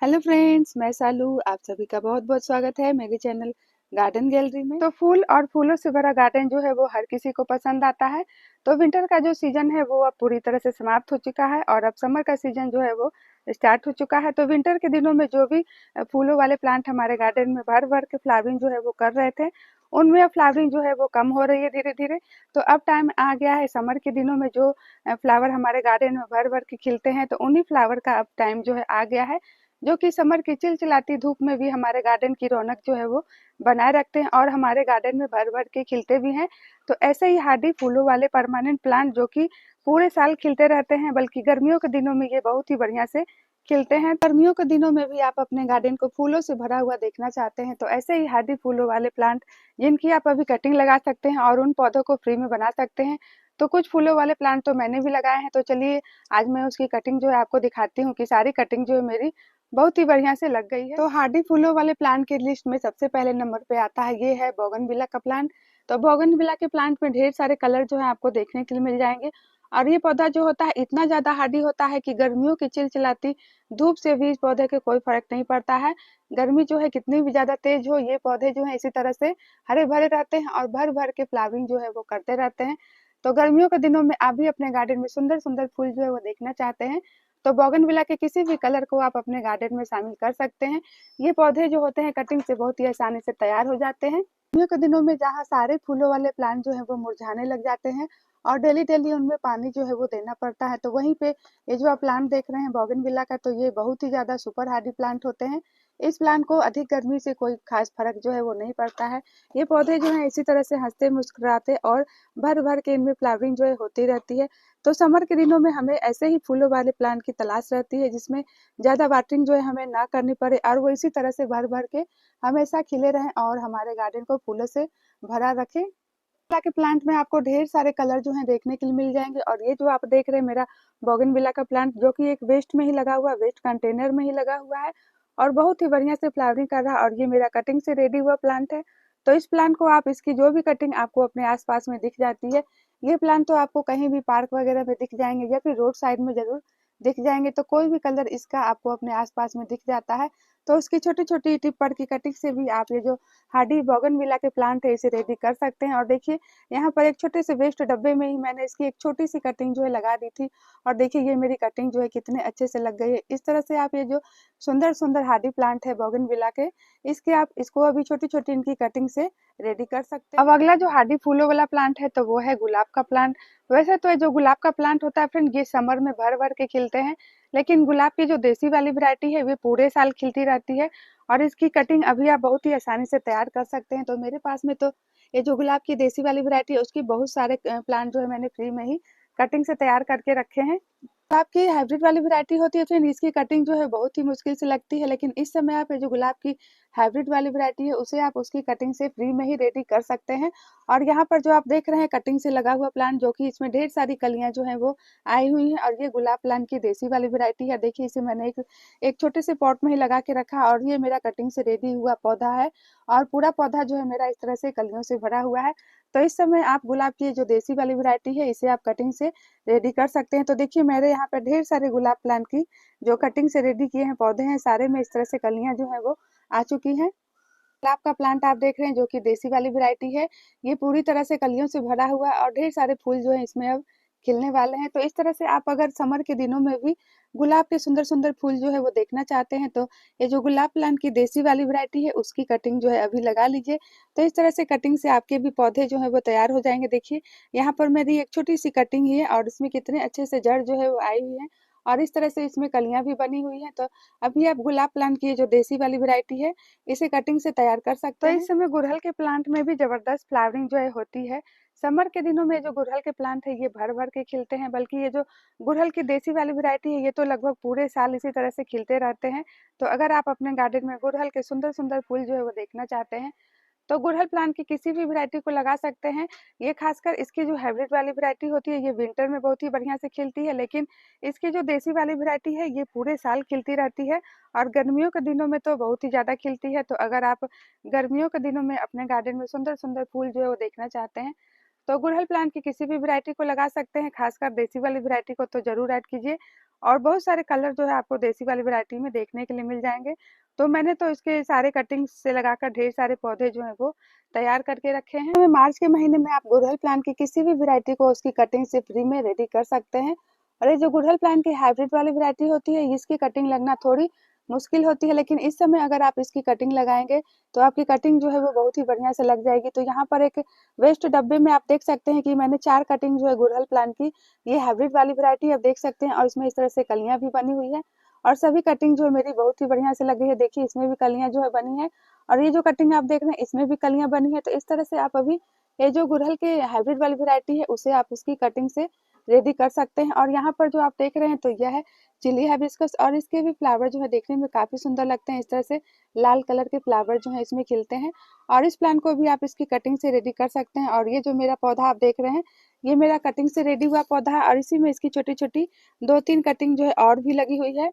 Hello friends, मैं सालू। आप सभी का बहुत बहुत स्वागत है मेरे चैनल गार्डन गैलरी में। तो फूल और फूलों से भरा गार्डन जो है वो हर किसी को पसंद आता है। तो विंटर का जो सीजन है वो अब पूरी तरह से समाप्त हो चुका है और अब समर का सीजन जो है वो स्टार्ट हो चुका है। तो विंटर के दिनों में जो भी फूलों वाले प्लांट हमारे गार्डन में भर भर के फ्लावरिंग जो है वो कर रहे थे, उनमें अब फ्लावरिंग जो है वो कम हो रही है धीरे धीरे। तो अब टाइम आ गया है समर के दिनों में जो फ्लावर हमारे गार्डन में भर भर के खिलते हैं, तो उन्हीं फ्लावर का अब टाइम जो है आ गया है, जो कि समर की चिलचिलाती धूप में भी हमारे गार्डन की रौनक जो है वो बनाए रखते हैं और हमारे गार्डन में भर भर के खिलते भी हैं। तो ऐसे ही हार्डी फूलों वाले परमानेंट प्लांट जो कि पूरे साल खिलते रहते हैं, बल्कि गर्मियों के दिनों में ये बहुत ही बढ़िया से खिलते हैं। गर्मियों के दिनों में भी आप अपने गार्डन को फूलों से भरा हुआ देखना चाहते हैं, तो ऐसे ही हार्डी फूलों वाले प्लांट जिनकी आप अभी कटिंग लगा सकते हैं और उन पौधों को फ्री में बना सकते हैं। तो कुछ फूलों वाले प्लांट तो मैंने भी लगाए हैं, तो चलिए आज मैं उसकी कटिंग जो है आपको दिखाती हूँ कि सारी कटिंग जो है मेरी बहुत ही बढ़िया से लग गई है। तो हार्डी फूलों वाले प्लांट की लिस्ट में सबसे पहले नंबर पे आता है, ये है बोगनविला का प्लांट। तो बोगनविला के प्लांट में ढेर सारे कलर जो है आपको देखने के लिए मिल जाएंगे और ये पौधा जो होता है इतना ज्यादा हार्डी होता है कि गर्मियों की चिलचिलाती धूप से भी इस पौधे के कोई फर्क नहीं पड़ता है। गर्मी जो है कितनी भी ज्यादा तेज हो, ये पौधे जो है इसी तरह से हरे भरे रहते हैं और भर भर के फ्लावरिंग जो है वो करते रहते हैं। तो गर्मियों के दिनों में आप भी अपने गार्डन में सुंदर सुंदर फूल जो है वो देखना चाहते हैं, तो बोगनविला के किसी भी कलर को आप अपने गार्डन में शामिल कर सकते हैं। ये पौधे जो होते हैं कटिंग से बहुत ही आसानी से तैयार हो जाते हैं। गर्मियों के दिनों में जहाँ सारे फूलों वाले प्लांट जो है वो मुरझाने लग जाते हैं और डेली डेली उनमें पानी जो है वो देना पड़ता है, तो वहीं पे ये जो आप प्लांट देख रहे हैं बोगनविला का, तो ये बहुत ही ज्यादा सुपर हार्डी प्लांट होते हैं। इस प्लांट को अधिक गर्मी से कोई खास फर्क जो है वो नहीं पड़ता है। ये पौधे जो है इसी तरह से हंसते मुस्कुराते और भर भर के इनमें फ्लावरिंग जो है होती रहती है। तो समर के दिनों में हमें ऐसे ही फूलों वाले प्लांट की तलाश रहती है जिसमें ज़्यादा वाटरिंग जो है हमें ना करनी पड़े और वो इसी तरह से भर भर के हमेशा खिले रहें और हमारे गार्डन को फूलों से भरा रखें। बोगनविला के प्लांट में आपको ढेर सारे कलर जो है देखने के लिए मिल जाएंगे और ये जो आप देख रहे हैं मेरा बोगनविला का प्लांट, जो कि एक वेस्ट में ही लगा हुआ, वेस्ट कंटेनर में ही लगा हुआ है और बहुत ही बढ़िया से फ्लावरिंग कर रहा है और ये मेरा कटिंग से रेडी हुआ प्लांट है। तो इस प्लांट को आप, इसकी जो भी कटिंग आपको अपने आसपास में दिख जाती है, ये प्लांट तो आपको कहीं भी पार्क वगैरह में दिख जाएंगे या फिर रोड साइड में जरूर दिख जाएंगे। तो कोई भी कलर इसका आपको अपने आसपास में दिख जाता है, तो उसकी छोटी छोटी टिप पर की कटिंग से भी आप ये जो हार्डी बोगनविला के प्लांट है इसे रेडी कर सकते हैं। और देखिए यहाँ पर एक छोटे से वेस्ट डब्बे में ही मैंने इसकी एक छोटी सी कटिंग जो है लगा दी थी और देखिए ये मेरी कटिंग जो है कितने अच्छे से लग गई है। इस तरह से आप ये जो सुंदर सुंदर हार्डी प्लांट है बोगनविला के, इसके आप इसको अभी छोटी छोटी इनकी कटिंग से रेडी कर सकते हैं। अब अगला जो हार्डी फूलों वाला प्लांट है तो वो है गुलाब का प्लांट। वैसे तो ये जो गुलाब का प्लांट होता है फ्रेंड, ये समर में भर भर के खिलते हैं, लेकिन गुलाब की जो देसी वाली वैरायटी है वे पूरे साल खिलती रहती है और इसकी कटिंग अभी आप बहुत ही आसानी से तैयार कर सकते हैं। तो मेरे पास में तो ये जो गुलाब की देसी वाली वैरायटी है उसकी बहुत सारे प्लांट जो है मैंने फ्री में ही कटिंग से तैयार करके रखे हैं। गुलाब की हाइब्रिड वाली वैरायटी होती है फिर इसकी कटिंग जो है बहुत ही मुश्किल से लगती है, लेकिन इस समय आप ये जो गुलाब की हाइब्रिड वाली वैरायटी है उसे आप उसकी कटिंग से फ्री में ही रेडी कर सकते हैं। और यहाँ पर जो आप देख रहे हैं कटिंग से लगा हुआ प्लांट, जो कि इसमें ढेर सारी कलियां जो है वो आई हुई हैं और ये गुलाब प्लांट की देसी वाली वैरायटी है। देखिए इसे मैंने एक एक छोटे से पॉट में ही लगा के रखा और ये मेरा कटिंग से रेडी हुआ पौधा है और पूरा पौधा जो है मेरा इस तरह से कलियों से भरा हुआ है। तो इस समय आप गुलाब की जो देसी वाली वैरायटी है इसे आप कटिंग से रेडी कर सकते हैं। तो देखिए मेरे यहाँ पे ढेर सारे गुलाब प्लांट की जो कटिंग से रेडी किए हैं पौधे हैं, सारे में इस तरह से कलियां जो है वो आ चुकी हैं। गुलाब का प्लांट आप देख रहे हैं जो कि देसी वाली वैरायटी है, ये पूरी तरह से कलियों से भरा हुआ है और ढेर सारे फूल जो है इसमें अब खिलने वाले हैं। तो इस तरह से आप अगर समर के दिनों में भी गुलाब के सुंदर सुंदर फूल जो है वो देखना चाहते हैं, तो ये जो गुलाब प्लांट की देसी वाली वैरायटी है उसकी कटिंग जो है अभी लगा लीजिए। तो इस तरह से कटिंग से आपके भी पौधे जो है वो तैयार हो जाएंगे। देखिए यहाँ पर मेरी एक छोटी सी कटिंग ही है और इसमें कितने अच्छे से जड़ जो है वो आई हुई है और इस तरह से इसमें कलियां भी बनी हुई हैं। तो अभी आप गुलाब प्लांट की जो देसी वाली वैरायटी है इसे कटिंग से तैयार कर सकते हैं। तो इस समय गुड़हल के प्लांट में भी जबरदस्त फ्लावरिंग जो है होती है। समर के दिनों में जो गुड़हल के प्लांट है ये भर भर के खिलते हैं, बल्कि ये जो गुड़हल की देसी वाली वैरायटी है ये तो लगभग पूरे साल इसी तरह से खिलते रहते हैं। तो अगर आप अपने गार्डन में गुड़हल के सुंदर सुंदर फूल जो है वो देखना चाहते हैं, तो गुड़हल प्लांट की किसी भी वैरायटी को लगा सकते हैं। ये खासकर इसकी जो हाइब्रिड वाली वैरायटी होती है ये विंटर में बहुत ही बढ़िया से खिलती है, लेकिन इसकी जो देसी वाली वैरायटी है ये पूरे साल खिलती रहती है और गर्मियों के दिनों में तो बहुत ही ज़्यादा खिलती है। तो अगर आप गर्मियों के दिनों में अपने गार्डन में सुंदर सुंदर फूल जो है वो देखना चाहते हैं, तो गुड़हल प्लांट की किसी भी वैरायटी को लगा सकते हैं, खासकर देसी वाली वैरायटी को तो जरूर ऐड कीजिए। और बहुत सारे कलर जो है आपको देसी वाली वैरायटी में देखने के लिए मिल जाएंगे। तो मैंने तो इसके सारे कटिंग से लगाकर ढेर सारे पौधे जो हैं वो तैयार करके रखे हैं। मार्च के महीने में आप गुड़हल प्लांट की किसी भी वैरायटी को उसकी कटिंग से फ्री में रेडी कर सकते हैं। और ये जो गुड़हल प्लांट की हाइब्रिड वाली वैरायटी होती है, इसकी कटिंग लगना थोड़ी मुश्किल होती है, लेकिन इस समय अगर आप इसकी कटिंग लगाएंगे तो आपकी कटिंग जो है वो बहुत ही बढ़िया से लग जाएगी। तो यहाँ पर एक वेस्ट डब्बे में आप देख सकते हैं कि मैंने 4 कटिंग जो है गुड़हल प्लांट की, ये हाइब्रिड वाली वैरायटी आप देख सकते हैं, और इसमें इस तरह से कलियां भी बनी हुई है। और सभी कटिंग जो है मेरी बहुत ही बढ़िया से लग रही है। देखिए इसमें भी कलियां जो है बनी है, और ये जो कटिंग आप देख रहे हैं इसमें भी कलियां बनी है। तो इस तरह से आप अभी ये जो गुड़हल के हाइब्रिड वाली वैरायटी है उसे आप उसकी कटिंग से रेडी कर सकते हैं। और यहाँ पर जो आप देख रहे हैं तो यह है चिली हिबिस्कस, और इसके भी फ्लावर जो है देखने में काफी सुंदर लगते हैं। इस तरह से लाल कलर के फ्लावर जो है इसमें खिलते हैं, और इस प्लांट को भी आप इसकी कटिंग से रेडी कर सकते हैं। और ये जो मेरा पौधा आप देख रहे हैं, ये मेरा कटिंग से रेडी हुआ पौधा है, और इसी में इसकी छोटी छोटी 2-3 कटिंग जो है और भी लगी हुई है।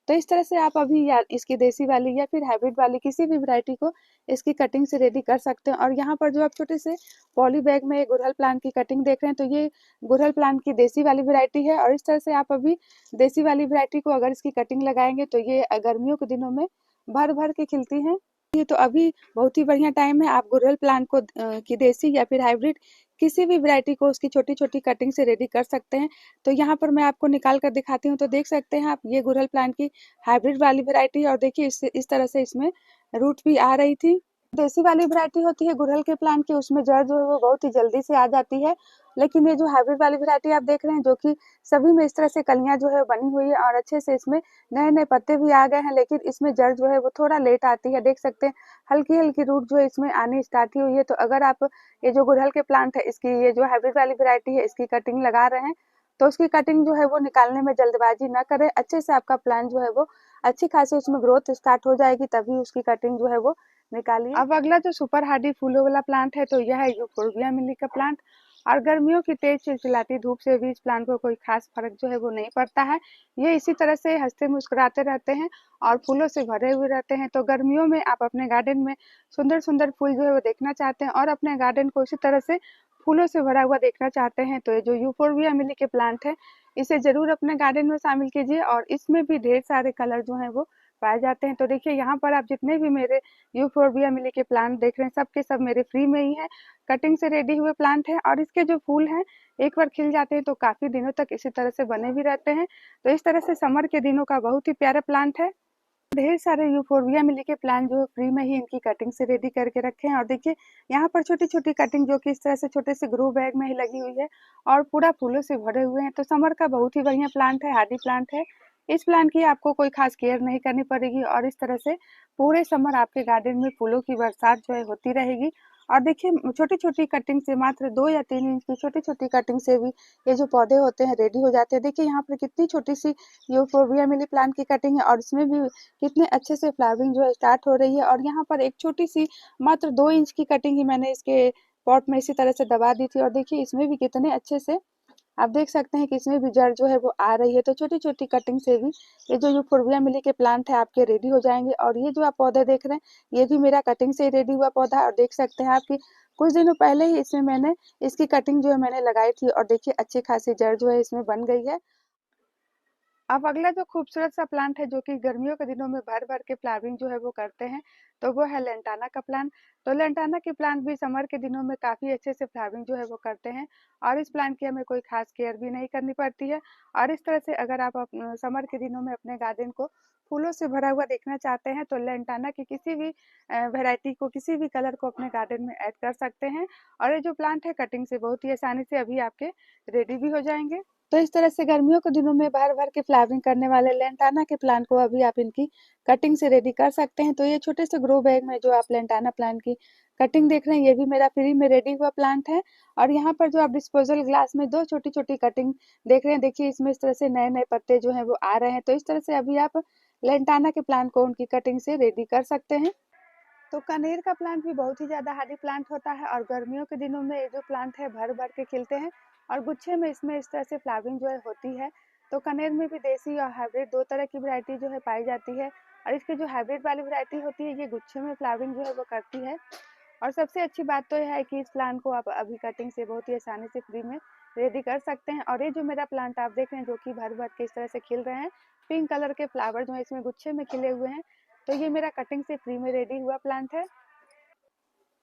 तो इस तरह से आप अभी या इसकी देसी वाली या फिर हाइब्रिड वाली किसी भी वैरायटी को इसकी कटिंग से रेडी कर सकते हैं। और यहाँ पर जो आप छोटे से पॉली बैग में गुड़हल प्लांट की कटिंग देख रहे हैं, तो ये गुड़हल प्लांट की देसी वाली वैरायटी है। और इस तरह से आप अभी देसी वाली वैरायटी को अगर इसकी कटिंग लगाएंगे तो ये गर्मियों के दिनों में भर भर के खिलती हैं। ये तो अभी बहुत ही बढ़िया टाइम है, आप गुड़हल प्लांट को की देसी या फिर हाइब्रिड किसी भी वैरायटी को उसकी छोटी छोटी कटिंग से रेडी कर सकते हैं। तो यहाँ पर मैं आपको निकाल कर दिखाती हूँ, तो देख सकते हैं आप ये गुड़हल प्लांट की हाइब्रिड वाली वैरायटी, और देखिए इस तरह से इसमें रूट भी आ रही थी। देसी वाली वैरायटी होती है गुड़हल के प्लांट की, उसमें जड़ जो है वो बहुत ही जल्दी से आ जाती है। लेकिन ये जो हाइब्रिड वाली वैरायटी आप देख रहे हैं, जो कि सभी में इस तरह से कलियां जो है बनी हुई है, और अच्छे से इसमें नए नए पत्ते भी आ गए हैं, लेकिन इसमें जड़ जो है वो थोड़ा लेट आती है। देख सकते हैं हल्की हल्की रूट जो है इसमें आनी स्टार्ट हुई है। तो अगर आप ये जो गुड़हल के प्लांट है इसकी ये जो हाइब्रिड वाली वैरायटी है इसकी कटिंग लगा रहे हैं, तो उसकी कटिंग जो है वो निकालने में जल्दबाजी ना करें। अच्छे से आपका प्लांट जो है वो अच्छी खासी उसमें ग्रोथ स्टार्ट हो जाएगी, तभी उसकी कटिंग जो है वो निकालिए। अब अगला जो सुपर हार्डी फूलों वाला प्लांट है, तो यह है यूफोर्बिया मिली का प्लांट। और गर्मियों की तेज चिलचिलाती धूप से भी इस प्लांट को कोई खास फर्क जो है वो नहीं पड़ता है। ये इसी तरह से हंसते मुस्कुराते रहते हैं और फूलों से भरे हुए रहते हैं। तो गर्मियों में आप अपने गार्डन में सुंदर सुंदर फूल जो है वो देखना चाहते हैं, और अपने गार्डन को इसी तरह से फूलों से भरा हुआ देखना चाहते हैं, तो ये जो यूफोर्बिया मिली के प्लांट है इसे जरूर अपने गार्डन में शामिल कीजिए। और इसमें भी ढेर सारे कलर जो हैं वो पाए जाते हैं। तो देखिए यहाँ पर आप जितने भी मेरे यूफोर्बिया मिली के प्लांट देख रहे हैं, सब के सब मेरे फ्री में ही है, कटिंग से रेडी हुए प्लांट है। और इसके जो फूल हैं एक बार खिल जाते हैं तो काफी दिनों तक इसी तरह से बने भी रहते हैं। तो इस तरह से समर के दिनों का बहुत ही प्यारा प्लांट है। ढेर सारे यूफोर्बिया मिली के प्लांट जो फ्री में ही इनकी कटिंग से रेडी करके रखे हैं। और देखिए यहाँ पर छोटी छोटी कटिंग जो कि इस तरह से छोटे से ग्रो बैग में ही लगी हुई है, और पूरा फूलों से भरे हुए हैं। तो समर का बहुत ही बढ़िया प्लांट है, हार्डी प्लांट है। इस प्लांट की आपको कोई खास केयर नहीं करनी पड़ेगी, और इस तरह से पूरे समर आपके गार्डन में फूलों की बरसात जो है होती रहेगी। और देखिए छोटी छोटी कटिंग से, मात्र 2 या 3 इंच की छोटी छोटी कटिंग से भी ये जो पौधे होते हैं रेडी हो जाते हैं। देखिए यहाँ पर कितनी छोटी सी यूफोर्बिया मिली प्लांट की कटिंग है, और इसमें भी कितने अच्छे से फ्लावरिंग जो है स्टार्ट हो रही है। और यहाँ पर एक छोटी सी मात्र 2 इंच की कटिंग ही मैंने इसके पॉट में इसी तरह से दबा दी थी, और देखिए इसमें भी कितने अच्छे से आप देख सकते हैं कि इसमें भी जड़ जो है वो आ रही है। तो छोटी छोटी कटिंग से भी ये जो यूफोर्बिया मिली के प्लांट है आपके रेडी हो जाएंगे। और ये जो आप पौधे देख रहे हैं ये भी मेरा कटिंग से ही रेडी हुआ पौधा है, और देख सकते हैं आपकी कुछ दिनों पहले ही इसमें मैंने इसकी कटिंग जो है मैंने लगाई थी, और देखिए अच्छी खासी जड़ जो है इसमें बन गई है। अब अगला जो खूबसूरत सा प्लांट है जो कि गर्मियों के दिनों में भर भर के फ्लावरिंग जो है वो करते हैं, तो वो है लेंटाना का प्लांट। तो लेंटाना के प्लांट भी समर के दिनों में काफ़ी अच्छे से फ्लावरिंग जो है वो करते हैं, और इस प्लांट की हमें कोई खास केयर भी नहीं करनी पड़ती है। और इस तरह से अगर आप समर के दिनों में अपने गार्डन को फूलों से भरा हुआ देखना चाहते हैं, तो लेंटाना की किसी भी वेराइटी को, किसी भी कलर को अपने गार्डन में ऐड कर सकते हैं। और ये जो प्लांट है कटिंग से बहुत ही आसानी से अभी आपके रेडी भी हो जाएंगे। तो इस तरह से गर्मियों के दिनों में भर भर के फ्लावरिंग करने वाले लेंटाना के प्लांट को अभी आप इनकी कटिंग से रेडी कर सकते हैं। तो ये छोटे से ग्रो बैग में जो आप लेंटाना प्लांट की कटिंग देख रहे हैं ये भी मेरा फ्री में रेडी हुआ प्लांट है। और यहाँ पर जो आप डिस्पोजल ग्लास में 2 छोटी छोटी कटिंग देख रहे हैं, देखिए इसमें इस तरह से नए नए पत्ते जो है वो आ रहे हैं। तो इस तरह से अभी आप लेंटाना के प्लांट को उनकी कटिंग से रेडी कर सकते हैं। तो कनेर का प्लांट भी बहुत ही ज़्यादा हार्डी प्लांट होता है, और गर्मियों के दिनों में ये जो प्लांट है भर भर के खिलते हैं, और गुच्छे में इसमें इस तरह से फ्लावरिंग जो है होती है। तो कनेर में भी देसी और हाइब्रिड 2 तरह की वैरायटी जो है पाई जाती है, और इसकी जो हाइब्रिड वाली वैरायटी होती है ये गुच्छे में फ्लावरिंग जो है वो करती है। और सबसे अच्छी बात तो यह है कि इस प्लांट को आप अभी कटिंग से बहुत ही आसानी से फ्री में रेडी कर सकते हैं। और ये जो मेरा प्लांट आप देख रहे हैं जो कि भर भर के इस तरह से खिल रहे हैं, पिंक कलर के फ्लावर जो है इसमें गुच्छे में खिले हुए हैं, तो ये मेरा कटिंग से फ्री में रेडी हुआ प्लांट है।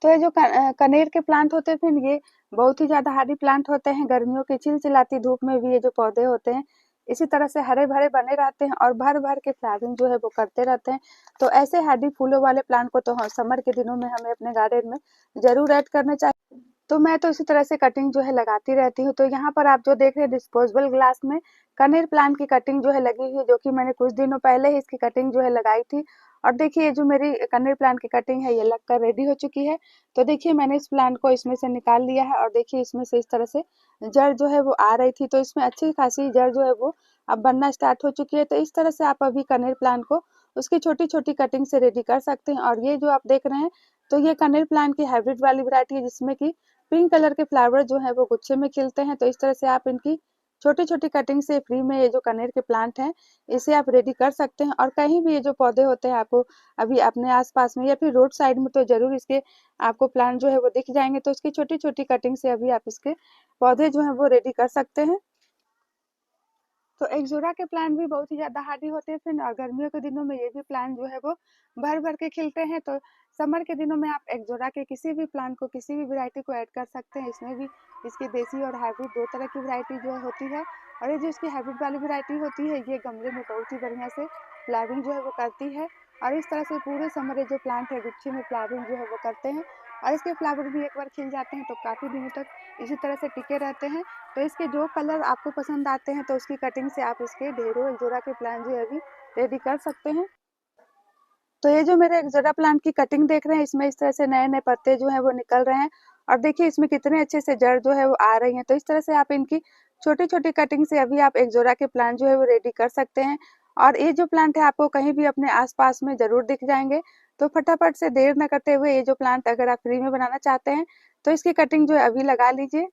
तो ये जो कनेर के प्लांट होते हैं फ्रेंड, ये बहुत ही ज़्यादा हार्डी प्लांट होते हैं। गर्मियों की चिलचिलाती धूप में भी ये जो पौधे होते हैं इसी तरह से हरे भरे बने रहते हैं और भर भर के फ्लावरिंग जो है वो करते रहते हैं। तो ऐसे हार्डी फूलों वाले प्लांट को तो समर के दिनों में हमें अपने गार्डन में जरूर ऐड करने चाहिए। तो मैं तो इसी तरह से कटिंग जो है लगाती रहती हूँ। तो यहाँ पर आप जो देख रहे हैं डिस्पोजेबल ग्लास में कनेर प्लांट की कटिंग जो है लगी हुई है, जो कि मैंने कुछ दिनों पहले ही इसकी कटिंग जो है लगाई थी। और देखिए ये जो मेरी कनेर प्लांट की कटिंग है ये लगकर रेडी हो चुकी है। तो देखिए मैंने इस प्लांट को इसमें से निकाल लिया है और देखिए इसमें से इस तरह से जड़ जो है वो आ रही थी, तो इसमें अच्छी खासी जड़ जो है वो अब बनना स्टार्ट हो चुकी है। तो इस तरह से आप अभी कनेर प्लांट को उसकी छोटी छोटी कटिंग से रेडी कर सकते हैं। और ये जो आप देख रहे हैं तो ये कनेर प्लांट की हाइब्रिड वाली वैरायटी है, जिसमें कि पिंक कलर के फ्लावर जो है वो गुच्छे में खिलते हैं। तो इस तरह से आप इनकी छोटी छोटी कटिंग से फ्री में ये जो कनेर के प्लांट हैं इसे आप रेडी कर सकते हैं। और कहीं भी ये जो पौधे होते हैं आपको अभी अपने आसपास में या फिर रोड साइड में तो जरूर इसके आपको प्लांट जो है वो दिख जाएंगे। तो इसकी छोटी छोटी कटिंग से अभी आप इसके पौधे जो है वो रेडी कर सकते हैं। तो एक्जोरा के प्लांट भी बहुत ही ज़्यादा हार्डी होते हैं फ्रेंड, और गर्मियों के दिनों में ये भी प्लांट जो है वो भर भर के खिलते हैं। तो समर के दिनों में आप एक्जोरा के किसी भी प्लांट को किसी भी वैरायटी को ऐड कर सकते हैं। इसमें भी इसकी देसी और हाइब्रिड दो तरह की वैरायटी जो है होती है। और ये जो इसकी हाइब्रिड वाली वैरायटी होती है ये गमले में बहुत ही बढ़िया से फ्लावरिंग जो है वो करती है। और इस तरह से पूरे समर ये जो प्लांट है गुच्छे में फ्लावरिंग जो है वो करते हैं। और इसके फ्लावर भी एक बार खिल जाते हैं तो काफ़ी दिनों तक इसी तरह से टिके रहते हैं। तो इसके जो कलर आपको पसंद आते हैं तो उसकी कटिंग से आप इसके ढेरों एक्जोरा के प्लांट जो है अभी रेडी कर सकते हैं। तो ये जो मेरे एक्जोरा प्लांट की कटिंग देख रहे हैं इसमें इस तरह से नए नए पत्ते जो है वो निकल रहे हैं। और देखिए इसमें कितने अच्छे से जड़ जो है वो आ रही है। तो इस तरह से आप इनकी छोटी छोटी कटिंग से अभी आप एक्जोरा के प्लांट जो है वो रेडी कर सकते हैं। और ये जो प्लांट है आपको कहीं भी अपने आसपास में जरूर दिख जाएंगे। तो फटाफट से देर न करते हुए ये जो प्लांट अगर आप फ्री में बनाना चाहते हैं तो इसकी कटिंग जो है अभी लगा लीजिए।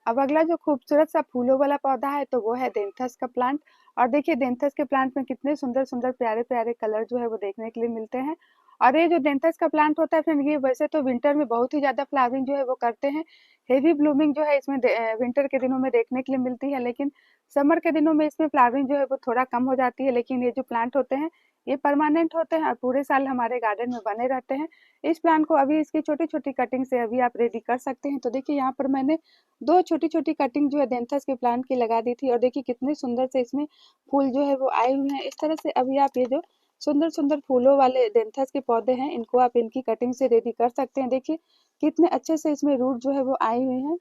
अब अगला जो खूबसूरत सा फूलों वाला पौधा है तो वो है देंथस का प्लांट। और देखिए देंथस के प्लांट में कितने सुंदर सुंदर प्यारे प्यारे कलर जो है वो देखने के लिए मिलते हैं। और ये जो देंथस का प्लांट होता है फ्रेंड ये वैसे तो विंटर में बहुत ही ज्यादा फ्लावरिंग जो है वो करते हैं। हेवी ब्लूमिंग जो है इसमें विंटर के दिनों में देखने के लिए मिलती है, लेकिन समर के दिनों में इसमें फ्लावरिंग जो है वो थोड़ा कम हो जाती है। लेकिन ये जो प्लांट होते हैं ये परमानेंट होते हैं और पूरे साल हमारे गार्डन में बने रहते हैं। इस प्लांट को अभी इसकी छोटी छोटी कटिंग से अभी आप रेडी कर सकते हैं। तो देखिए यहाँ पर मैंने दो छोटी छोटी कटिंग जो है देंथस के प्लांट की लगा दी थी और देखिए कितने सुंदर से इसमें फूल जो है वो आए हुए हैं। इस तरह से अभी आप ये जो सुंदर सुंदर फूलों वाले देंथस के पौधे हैं इनको आप इनकी कटिंग से रेडी कर सकते हैं। देखिए कितने अच्छे से इसमें रूट जो है वो आए हुए हैं।